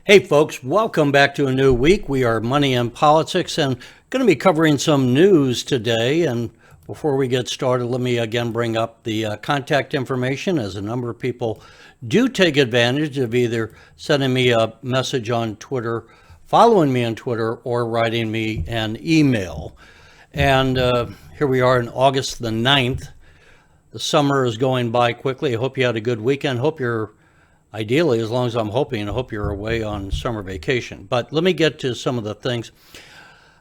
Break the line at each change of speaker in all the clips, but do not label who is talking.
Hey folks, welcome back to a new week. We are Money and Politics and going to be covering some news today. And before we get started, let me again bring up the contact information, as a number of people do take advantage of either sending me a message on Twitter, following me on Twitter, or writing me an email. And here we are on August the 9th. The summer is going by quickly. I hope you had a good weekend. Hope you're ideally, as long as I'm hoping, I hope you're away on summer vacation. But let me get to some of the things.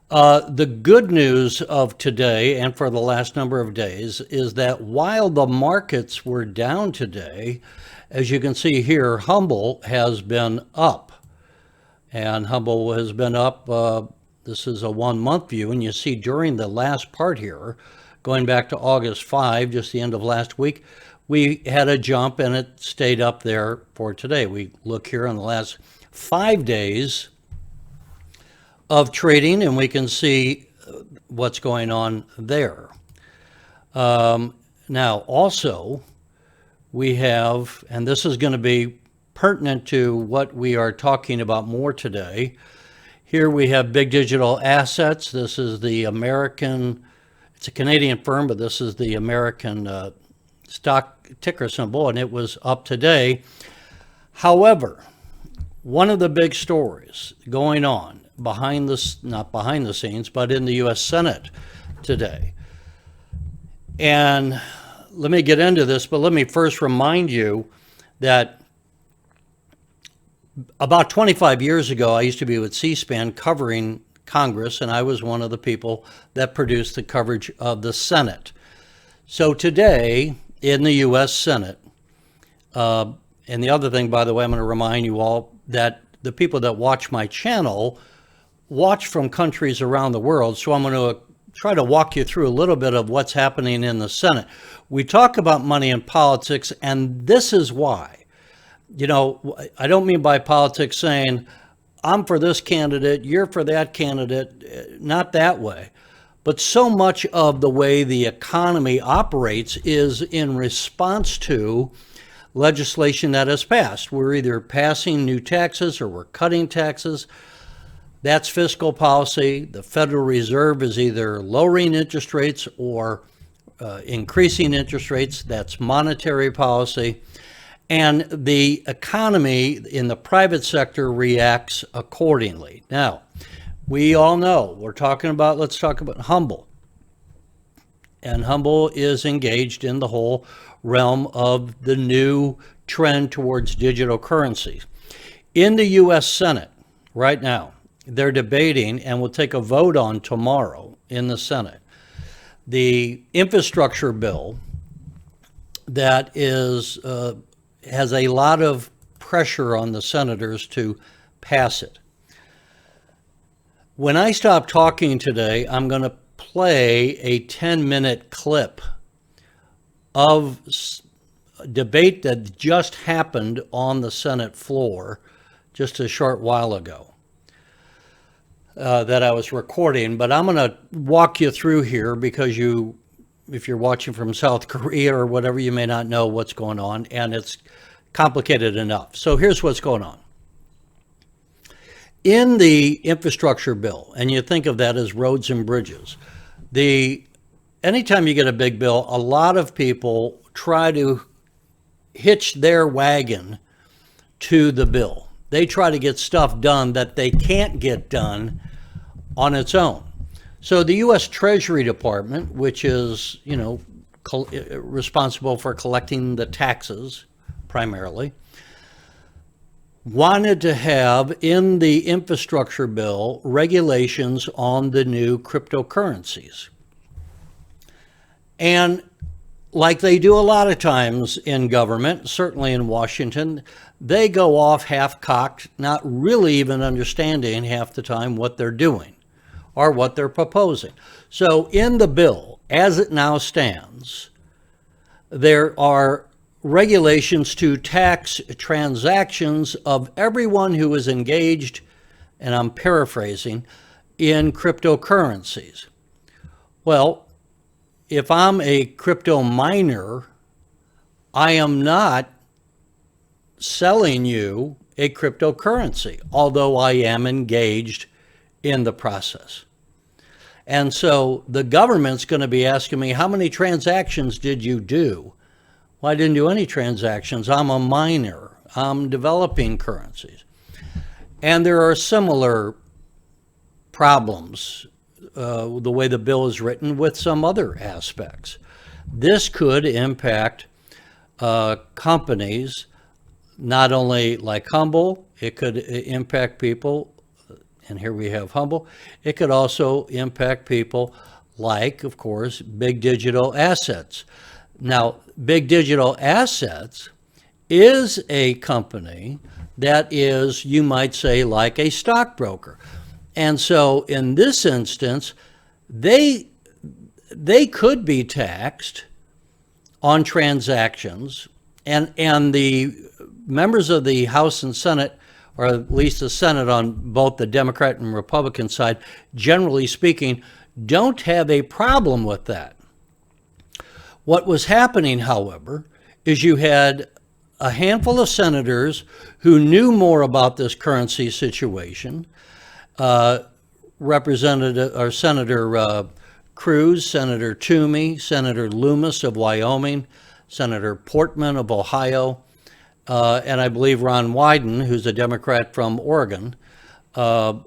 The good news of today and for the last number of days is that while the markets were down today, as you can see here, Humbl has been up. And Humbl has been up, this is a 1 month view, and you see during the last part here, going back to August 5, just the end of last week, we had a jump and it stayed up there for today. We look here on the last 5 days of trading and we can see what's going on there. Now also we have, and this is going to be pertinent to what we are talking about more today. Here we have Big Digital Assets. This is the American, it's a Canadian firm, but this is the American stock ticker symbol, and it was up today. However, one of the big stories going on behind the, not behind the scenes, but in the U.S. Senate today. And let me get into this, but let me first remind you that about 25 years ago, I used to be with C-SPAN covering Congress, and I was one of the people that produced the coverage of the Senate. So today, in the U.S. Senate, and the other thing, by the way, I'm going to remind you all that the people that watch my channel watch from countries around the world, so I'm going to try to walk you through a little bit of what's happening in the Senate. We talk about money and politics, and this is why. You know, I don't mean by politics saying, I'm for this candidate, you're for that candidate, not that way. But so much of the way the economy operates is in response to legislation that has passed. We're either passing new taxes or we're cutting taxes. That's fiscal policy. The Federal Reserve is either lowering interest rates or increasing interest rates. That's monetary policy. And the economy in the private sector reacts accordingly. Now, we all know, let's talk about Humbl. And Humbl is engaged in the whole realm of the new trend towards digital currencies. In the U.S. Senate right now, they're debating and will take a vote on tomorrow in the Senate the infrastructure bill that is has a lot of pressure on the senators to pass it. When I stop talking today, I'm going to play a 10-minute clip of debate that just happened on the Senate floor just a short while ago that I was recording. But I'm going to walk you through here because if you're watching from South Korea or whatever, you may not know what's going on, and it's complicated enough. So here's what's going on. In the infrastructure bill, and you think of that as roads and bridges, anytime you get a big bill, a lot of people try to hitch their wagon to the bill. They try to get stuff done that they can't get done on its own. So the U.S. Treasury Department, which is, responsible for collecting the taxes primarily, wanted to have in the infrastructure bill regulations on the new cryptocurrencies. And like they do a lot of times in government, certainly in Washington, they go off half-cocked, not really even understanding half the time what they're doing or what they're proposing. So in the bill, as it now stands, there are regulations to tax transactions of everyone who is engaged, and I'm paraphrasing, in cryptocurrencies. Well, if I'm a crypto miner, I am not selling you a cryptocurrency, although I am engaged in the process. And so the government's going to be asking me, how many transactions did you do? Well, I didn't do any transactions. I'm a miner. I'm developing currencies. And there are similar problems, the way the bill is written, with some other aspects. This could impact companies, not only like Humbl, it could impact people, and here we have Humbl. It could also impact people like, of course, Big Digital Assets. Now, Big Digital Assets is a company that is, you might say, like a stockbroker. And so in this instance, they could be taxed on transactions, and the members of the House and Senate, or at least the Senate on both the Democrat and Republican side, generally speaking, don't have a problem with that. What was happening, however, is you had a handful of senators who knew more about this currency situation. Senator Cruz, Senator Toomey, Senator Loomis of Wyoming, Senator Portman of Ohio, and I believe Ron Wyden, who's a Democrat from Oregon. All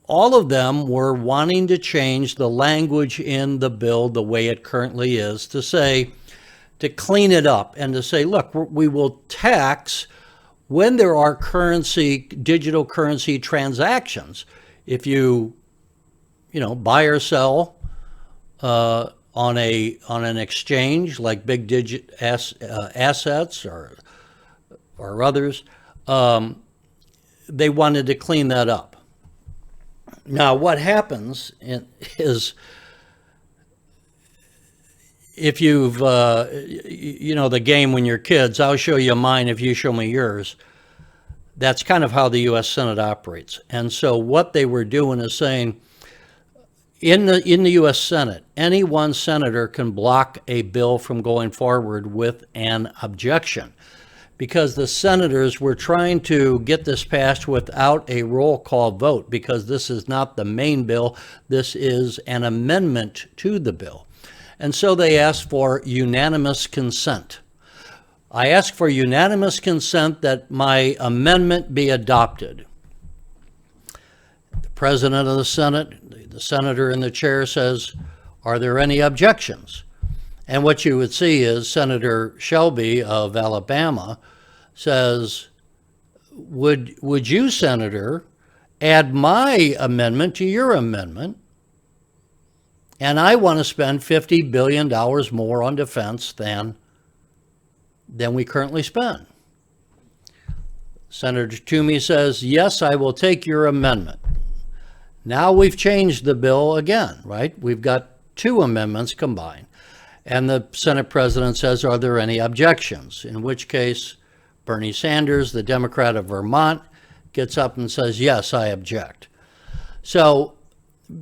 of them were wanting to change the language in the bill the way it currently is to clean it up and to say, look, we will tax when there are digital currency transactions. If you buy or sell on an exchange like Big Digit Assets or others, they wanted to clean that up. Now, what happens is, if you've, the game when you're kids, I'll show you mine if you show me yours. That's kind of how the U.S. Senate operates. And so what they were doing is saying, in the U.S. Senate, any one senator can block a bill from going forward with an objection, because the senators were trying to get this passed without a roll call vote, because this is not the main bill, this is an amendment to the bill. And so they asked for unanimous consent. I ask for unanimous consent that my amendment be adopted. The president of the Senate, the senator in the chair, says, are there any objections? And what you would see is Senator Shelby of Alabama says, would you, Senator, add my amendment to your amendment? And I want to spend $50 billion more on defense than we currently spend. Senator Toomey says, yes, I will take your amendment. Now we've changed the bill again, right? We've got two amendments combined. And the Senate president says, are there any objections? In which case, Bernie Sanders, the Democrat of Vermont, gets up and says, yes, I object. So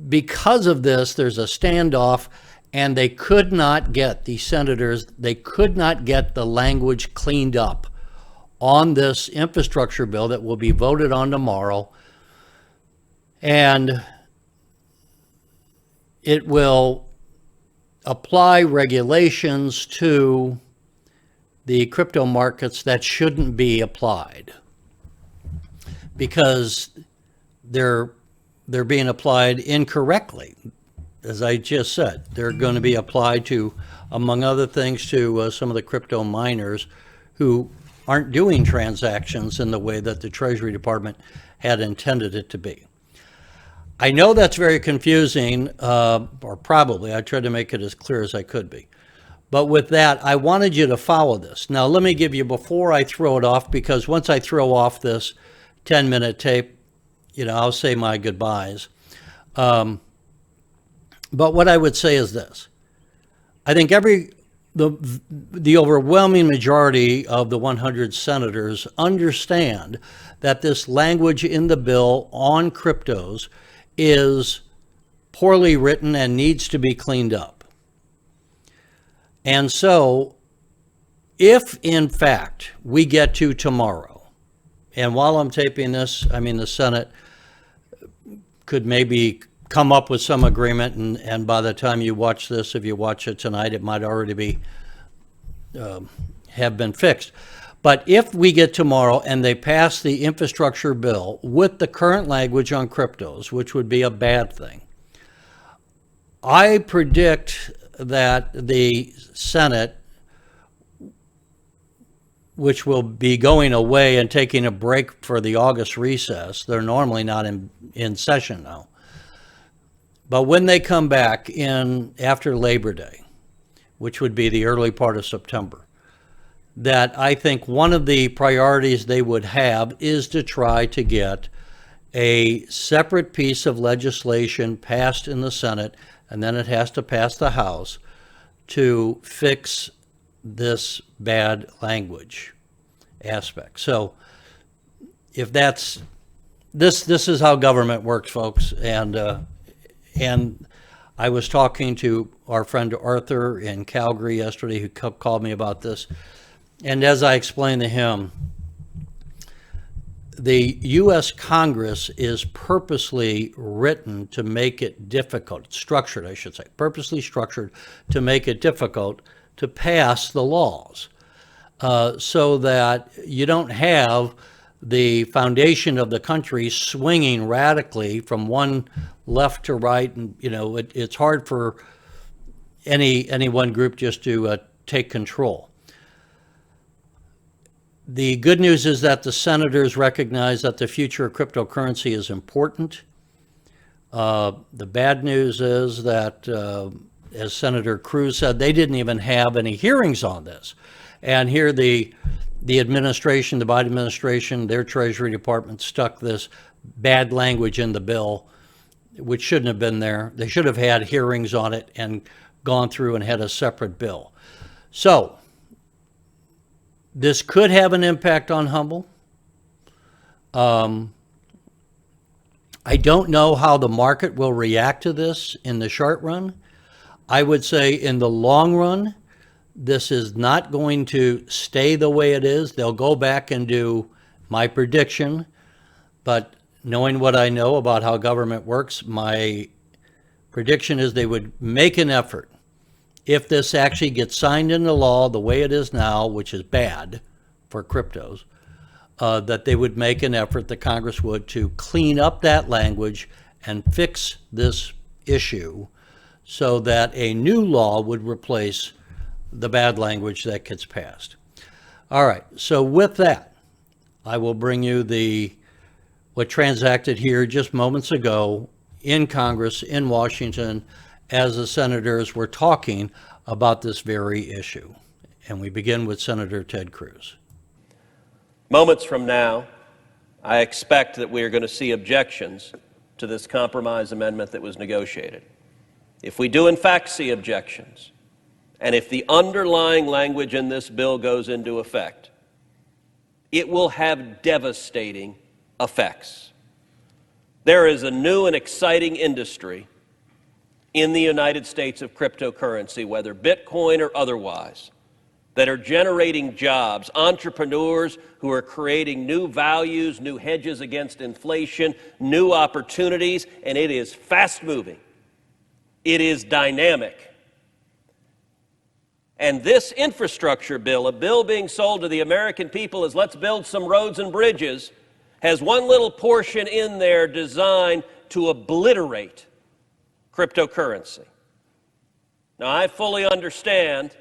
because of this, there's a standoff, and they could not get the senators, they could not get the language cleaned up on this infrastructure bill that will be voted on tomorrow. And it will apply regulations to the crypto markets that shouldn't be applied, because they're being applied incorrectly. As I just said, they're going to be applied to, among other things, to some of the crypto miners who aren't doing transactions in the way that the Treasury Department had intended it to be. I know that's very confusing, or probably. I tried to make it as clear as I could be. But with that, I wanted you to follow this. Now, let me give you, before I throw it off, because once I throw off this 10-minute tape, I'll say my goodbyes. But what I would say is this. I think the overwhelming majority of the 100 senators understand that this language in the bill on cryptos is poorly written and needs to be cleaned up. And so, if in fact we get to tomorrow, And while I'm taping this, I mean, the Senate could maybe come up with some agreement, and by the time you watch this, if you watch it tonight, it might already be have been fixed. But if we get tomorrow and they pass the infrastructure bill with the current language on cryptos, which would be a bad thing, I predict that the Senate, which will be going away and taking a break for the August recess, they're normally not in session now, but when they come back in after Labor Day, which would be the early part of September, that I think one of the priorities they would have is to try to get a separate piece of legislation passed in the Senate, and then it has to pass the House to fix this bad language aspect. So if that's this is how government works, folks. And I was talking to our friend Arthur in Calgary yesterday, who called me about this. And as I explained to him, the U.S. Congress is purposely written to make it difficult, structured, I should say, purposely structured to make it difficult to pass the laws, so that you don't have the foundation of the country swinging radically from one left to right. And, you know, it's hard for any one group just to take control. The good news is that the senators recognize that the future of cryptocurrency is important. The bad news is that, as Senator Cruz said, they didn't even have any hearings on this. And here the administration, the Biden administration, their Treasury Department stuck this bad language in the bill, which shouldn't have been there. They should have had hearings on it and gone through and had a separate bill. So this could have an impact on Humbl. I don't know how the market will react to this in the short run. I would say in the long run, this is not going to stay the way it is. They'll go back and do my prediction, but knowing what I know about how government works, my prediction is they would make an effort, if this actually gets signed into law the way it is now, which is bad for cryptos, that they would make an effort, the Congress would, to clean up that language and fix this issue so that a new law would replace the bad language that gets passed. All right, so with that, I will bring you what transacted here just moments ago in Congress in Washington as the senators were talking about this very issue. And we begin with Senator Ted Cruz.
Moments from now, I expect that we are going to see objections to this compromise amendment that was negotiated. If we do in fact see objections, and if the underlying language in this bill goes into effect, it will have devastating effects. There is a new and exciting industry in the United States of cryptocurrency, whether Bitcoin or otherwise, that are generating jobs, entrepreneurs who are creating new values, new hedges against inflation, new opportunities, and it is fast-moving. It is dynamic. And this infrastructure bill, a bill being sold to the American people as let's build some roads and bridges, has one little portion in there designed to obliterate cryptocurrency. Now, I fully understand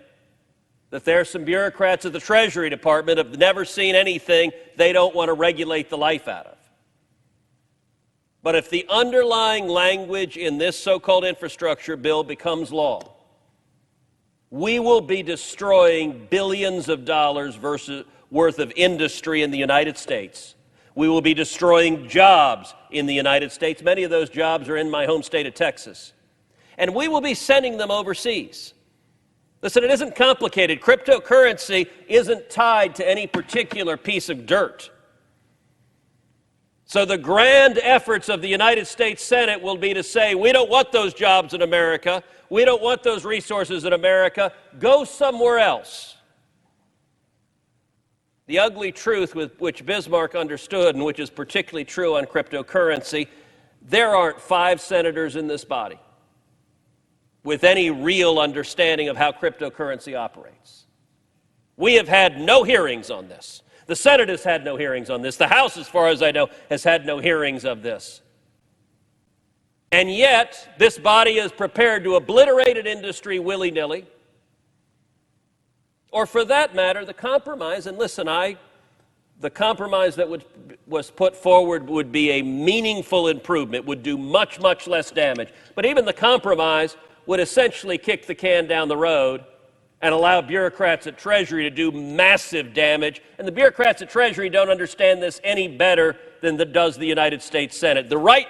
that there are some bureaucrats at the Treasury Department who have never seen anything they don't want to regulate the life out of. But if the underlying language in this so-called infrastructure bill becomes law, we will be destroying billions of dollars worth of industry in the United States. We will be destroying jobs in the United States. Many of those jobs are in my home state of Texas. And we will be sending them overseas. Listen, it isn't complicated. Cryptocurrency isn't tied to any particular piece of dirt. So the grand efforts of the United States Senate will be to say, we don't want those jobs in America. We don't want those resources in America. Go somewhere else. The ugly truth with which Bismarck understood, and which is particularly true on cryptocurrency, there aren't 5 senators in this body with any real understanding of how cryptocurrency operates. We have had no hearings on this. The Senate has had no hearings on this. The House, as far as I know, has had no hearings of this. And yet, this body is prepared to obliterate an industry willy-nilly, or for that matter, the compromise. And listen, the compromise that was put forward would be a meaningful improvement, would do much, much less damage. But even the compromise would essentially kick the can down the road and allow bureaucrats at Treasury to do massive damage. And the bureaucrats at Treasury don't understand this any better than does the United States Senate. The right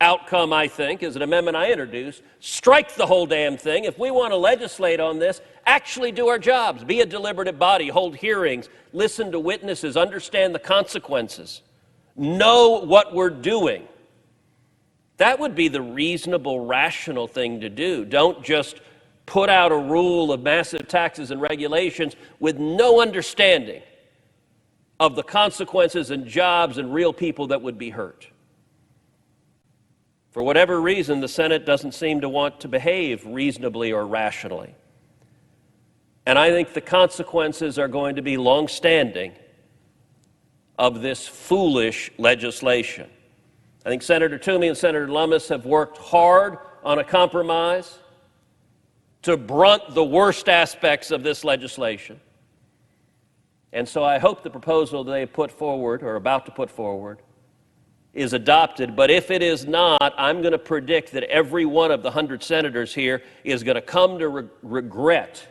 outcome, I think, is an amendment I introduced. Strike the whole damn thing. If we want to legislate on this, actually do our jobs. Be a deliberative body, hold hearings, listen to witnesses, understand the consequences, know what we're doing. That would be the reasonable, rational thing to do. Don't just put out a rule of massive taxes and regulations with no understanding of the consequences and jobs and real people that would be hurt. For whatever reason, the Senate doesn't seem to want to behave reasonably or rationally. And I think the consequences are going to be long-standing of this foolish legislation. I think Senator Toomey and Senator Lummis have worked hard on a compromise to brunt the worst aspects of this legislation. And so I hope the proposal they put forward, or about to put forward, is adopted. But if it is not, I'm going to predict that every one of the 100 senators here is going to come to regret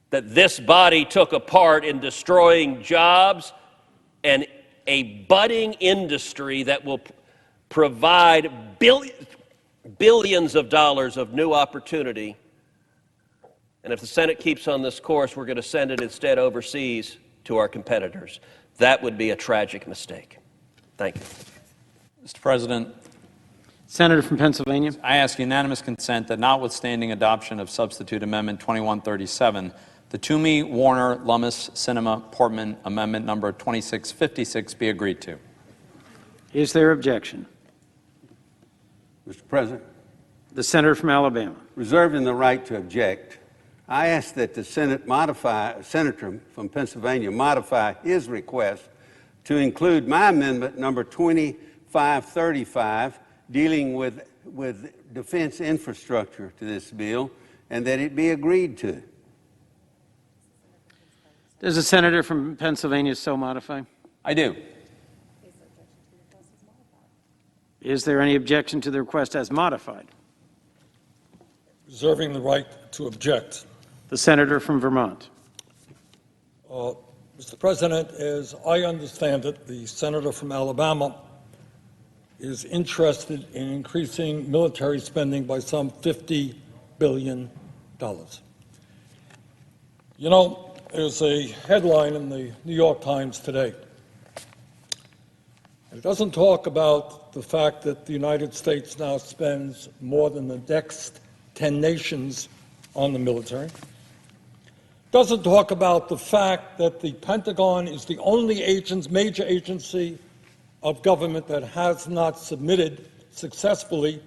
that this body took a part in destroying jobs and a budding industry that will provide billions of dollars of new opportunity. And if the Senate keeps on this course, we're going to send it instead overseas to our competitors. That would be a tragic mistake. Thank you.
Mr. President,
Senator from Pennsylvania.
I ask unanimous consent that notwithstanding adoption of Substitute Amendment 2137, the Toomey, Warner, Lummis, Sinema, Portman Amendment number 2656 be agreed to.
Is there objection?
Mr. President,
The senator from Alabama.
reserving the right to object, I ask that the Senator from Pennsylvania modify his request to include my amendment number 2535 dealing with defense infrastructure to this bill, and that it be agreed to.
Does the senator from Pennsylvania so modify?
I do.
Is there any objection to the request as modified?
Reserving the right to object.
The senator from Vermont.
Mr. President, as I understand it, the senator from Alabama is interested in increasing military spending by some $50 billion. You know, there's a headline in the New York Times today. It doesn't talk about the fact that the United States now spends more than the next 10 nations on the military. Doesn't talk about the fact that the Pentagon is the only major agency of government that has not submitted successfully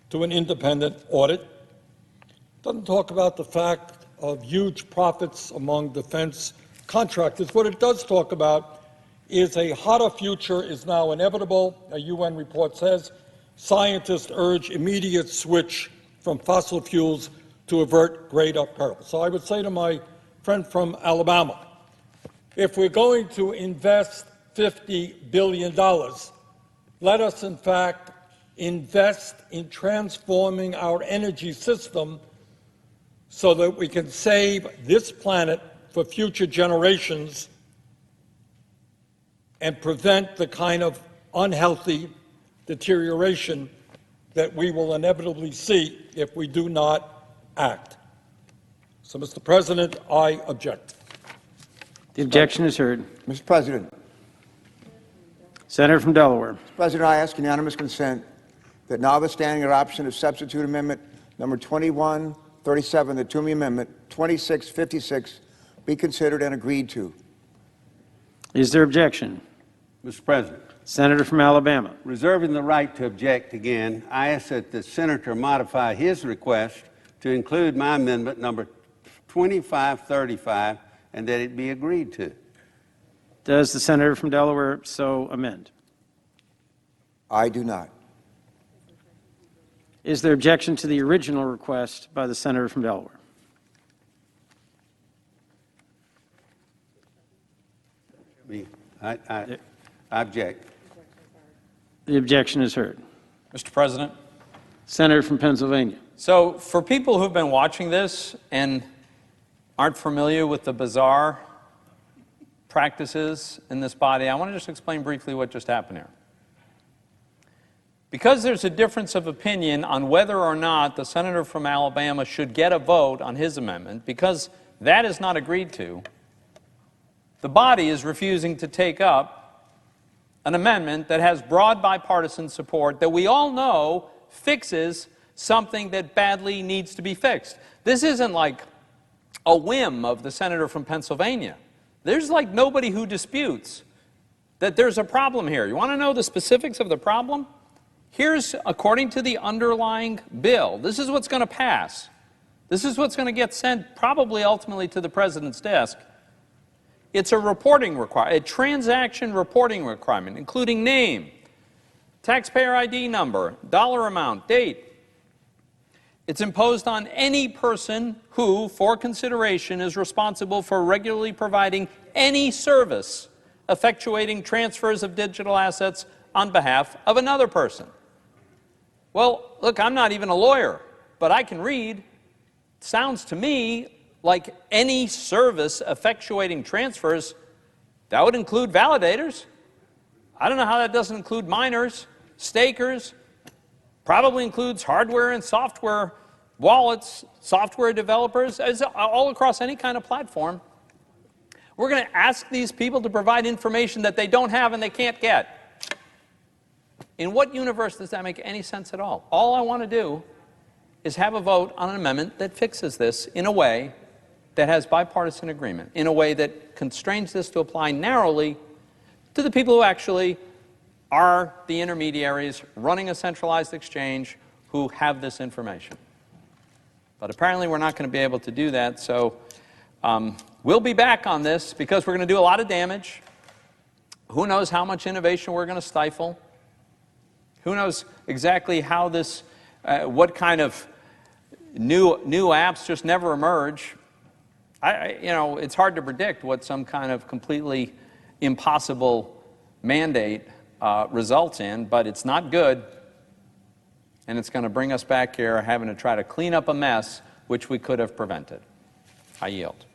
to an independent audit. Doesn't talk about the fact of huge profits among defense contractors. What it does talk about is a hotter future is now inevitable. A UN report says scientists urge immediate switch from fossil fuels to avert greater peril. So I would say to my friend from Alabama, if we're going to invest $50 billion, let us in fact invest in transforming our energy system so that we can save this planet for future generations and prevent the kind of unhealthy deterioration that we will inevitably see if we do not act. So, Mr. President, I object.
The objection is heard.
Mr. President,
Senator from Delaware.
Mr. President, I ask unanimous consent that notwithstanding adoption of substitute amendment number 2137, the Toomey Amendment 2656, be considered and agreed to.
Is there objection?
Mr. President,
Senator from Alabama.
reserving the right to object again, I ask that the senator modify his request to include my amendment number 2535 and that it be agreed to.
Does the senator from Delaware so amend?
I do not.
Is there objection to the original request by the senator from Delaware?
I object.
The objection is heard.
Mr. President,
Senator from Pennsylvania.
so for people who've been watching this and aren't familiar with the bizarre practices in this body, I want to just explain briefly what just happened here. Because there's a difference of opinion on whether or not the senator from Alabama should get a vote on his amendment, because that is not agreed to, the body is refusing to take up an amendment that has broad bipartisan support that we all know fixes something that badly needs to be fixed. This isn't like a whim of the senator from Pennsylvania. There's like nobody who disputes that there's a problem here. You want to know the specifics of the problem? Here's, according to the underlying bill, this is what's going to pass. This is what's going to get sent probably ultimately to the president's desk. It's a reporting requirement, a transaction reporting requirement, including name, taxpayer ID number, dollar amount, date. It's imposed on any person who, for consideration, is responsible for regularly providing any service effectuating transfers of digital assets on behalf of another person. Well, look, I'm not even a lawyer, but I can read. Sounds to me like any service effectuating transfers, that would include validators. I don't know how that doesn't include miners, stakers, probably includes hardware and software wallets, software developers, all across any kind of platform. We're going to ask these people to provide information that they don't have and they can't get. In what universe does that make any sense at all? All I want to do is have a vote on an amendment that fixes this in a way that has bipartisan agreement, in a way that constrains this to apply narrowly to the people who actually are the intermediaries running a centralized exchange who have this information. But apparently we're not going to be able to do that, so we'll be back on this because we're going to do a lot of damage. Who knows how much innovation we're going to stifle? Who knows exactly how this, what kind of new apps just never emerge. You know, it's hard to predict what some kind of completely impossible mandate results in, but it's not good, and it's going to bring us back here having to try to clean up a mess which we could have prevented. I yield.